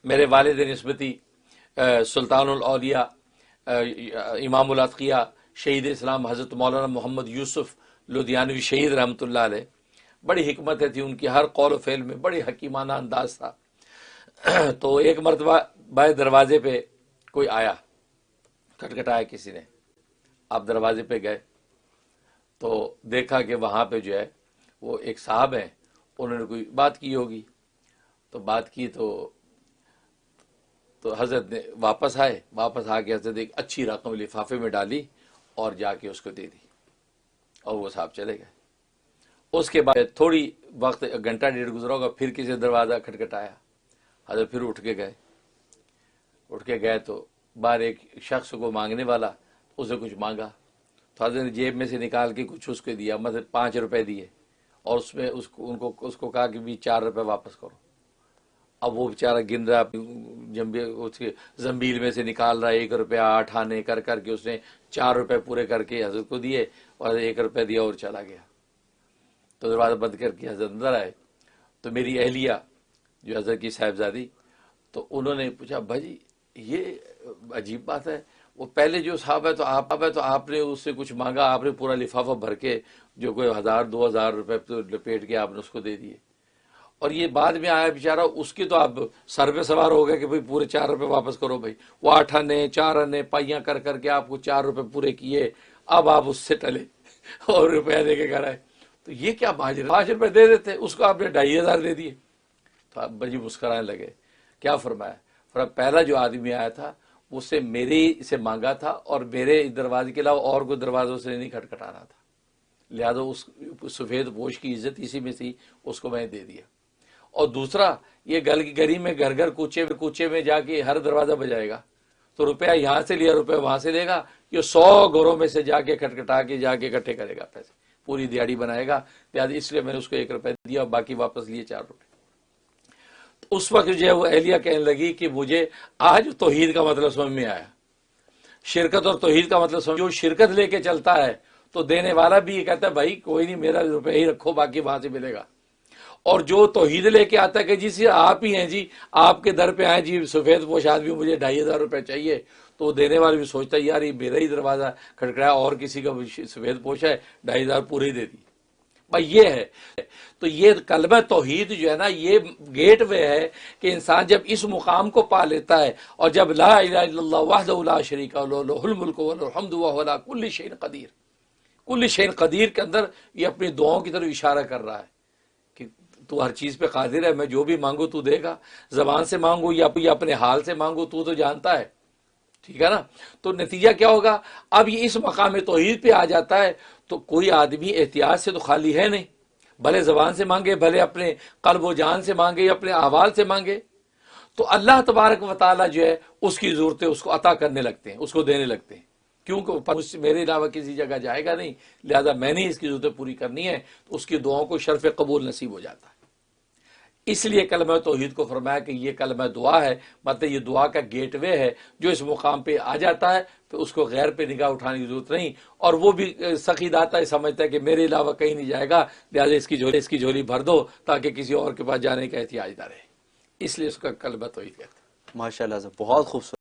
میرے والد نسبتی سلطان الاولیاء امام الاتقیاء شہید اسلام حضرت مولانا محمد یوسف لدھیانوی شہید رحمۃ اللہ علیہ، بڑی حکمتیں تھی ان کی، ہر قول و فعل میں بڑی حکیمانہ انداز تھا۔ تو ایک مرتبہ بائے دروازے پہ کوئی آیا، کھٹکھٹایا کسی نے، آپ دروازے پہ گئے تو دیکھا کہ وہاں پہ جو ہے وہ ایک صاحب ہیں، انہوں نے کوئی بات کی ہوگی، تو بات کی تو حضرت نے واپس آ کے حضرت ایک اچھی رقم لفافے میں ڈالی اور جا کے اس کو دے دی، اور وہ صاحب چلے گئے۔ اس کے بعد تھوڑی وقت گھنٹہ ڈیڑھ گزرا ہوگا، پھر کسی دروازہ کھٹکھٹایا، حضرت پھر اٹھ کے گئے تو باہر ایک شخص کو مانگنے والا، اسے کچھ مانگا تو حضرت نے جیب میں سے نکال کے کچھ اس کو دیا، مطلب 5 روپے دیے، اور اس میں اس کو کہا کہ بھی 4 روپے واپس کرو۔ اب وہ بیچارہ گن رہا، اس کے زنبیل میں سے نکال رہا، 1 روپیہ 8 آنے کر کے اس نے 4 روپے پورے کر کے حضرت کو دیے، اور 1 روپے دیا اور چلا گیا۔ تو دروازہ بند کر کے حضرت اندر آئے تو میری اہلیہ جو حضرت کی صاحبزادی، تو انہوں نے پوچھا بھائی یہ عجیب بات ہے، وہ پہلے جو صاحب ہے تو آپ نے اس سے کچھ مانگا، آپ نے پورا لفافہ بھر کے جو کوئی 1000-2000 روپے لپیٹ کے آپ نے اس کو دے دیے، اور یہ بعد میں آیا بیچارہ، اس کی تو آپ سر پہ سوار ہو گئے کہ بھائی پورے 4 روپے واپس کرو بھائی، وہ 8 آنے 4 آنے پائیاں کر کے آپ کو 4 روپے پورے کیے، اب آپ اس سے ٹلے اور روپیہ دے کے گھر آئے، تو یہ کیا 5 روپے دے دیتے، اس کو آپ نے 2500 دے دیے۔ تو آپ بڑی مسکرانے لگے۔ کیا فرمایا پہلا جو آدمی آیا تھا اس سے میرے سے مانگا تھا، اور میرے دروازے کے علاوہ اور کوئی دروازوں سے نہیں کھٹکھٹانا تھا، لہذا اس سفید پوش کی عزت اسی میں تھی، اس کو میں نے دے دیا۔ اور دوسرا، یہ گلی میں گھر کوچے میں جا کے ہر دروازہ بجائے گا تو روپیہ یہاں سے لیا روپیہ وہاں سے لے گا، یہ 100 گھروں میں سے جا کے کھٹکھٹا کے جا کے اکٹھے کرے گا پیسے، پوری دیہڑی بنائے گا، لہٰذا اس لیے میں نے اس کو 1 روپے دیا اور باقی واپس لیے 4 روپے۔ تو اس وقت جو ہے وہ اہلیہ کہنے لگی کہ مجھے آج توحید کا مطلب سمجھ میں آیا، شرکت اور توحید کا مطلب جو شرکت لے کے چلتا ہے تو دینے والا بھی یہ کہتا ہے بھائی کوئی نہیں، میرا روپے ہی رکھو باقی وہاں سے ملے گا، اور جو توحید لے کے آتا ہے کہ جی آپ ہی ہیں جی، آپ کے در پہ آئے جی سفید پوش آدمی، مجھے 2500 روپے چاہیے، تو دینے والا بھی سوچتا ہے یار یہ میرا ہی دروازہ کھٹکھٹایا اور کسی کا سفید پوش ہے، 2500 پورے ہی دے دی بھائی، یہ ہے۔ تو یہ کلمہ توحید جو ہے نا، یہ گیٹ وے ہے کہ انسان جب اس مقام کو پا لیتا ہے، اور جب لا الہ الا اللہ وحدہ لا شریک لہ الملک ولہ الحمد وہو علی کل شیء قدیر، کل شیء قدیر کے اندر یہ اپنی دعاؤں کی طرف اشارہ کر رہا ہے کہ تو ہر چیز پہ قادر ہے، میں جو بھی مانگو تو دے گا، زبان سے مانگو یا اپنے حال سے مانگو تو جانتا ہے، ٹھیک ہے نا۔ تو نتیجہ کیا ہوگا، اب یہ اس مقام توحید پہ آ جاتا ہے تو کوئی آدمی احتیاط سے تو خالی ہے نہیں، بھلے زبان سے مانگے، بھلے اپنے قلب و جان سے مانگے یا اپنے احوال سے مانگے، تو اللہ تبارک و تعالیٰ جو ہے اس کی ضرورتیں اس کو عطا کرنے لگتے ہیں، اس کو دینے لگتے ہیں، کیونکہ میرے علاوہ کسی جگہ جائے گا نہیں، لہذا میں نے اس کی ضرورتیں پوری کرنی ہے، تو اس کی دعاؤں کو شرف قبول نصیب ہو جاتا ہے۔ اس لیے کلمہ توحید کو فرمایا کہ یہ کلمہ دعا ہے، مطلب یہ دعا کا گیٹ وے ہے، جو اس مقام پہ آ جاتا ہے تو اس کو غیر پہ نگاہ اٹھانے کی ضرورت نہیں، اور وہ بھی سخی داتا ہے سمجھتا ہے کہ میرے علاوہ کہیں نہیں جائے گا، لہٰذا اس کی جھولی بھر دو تاکہ کسی اور کے پاس جانے کا احتیاج نہ رہے، اس لیے اس کا کلمہ توحید کہتے ہیں۔ ماشاء اللہ، بہت خوبصورت۔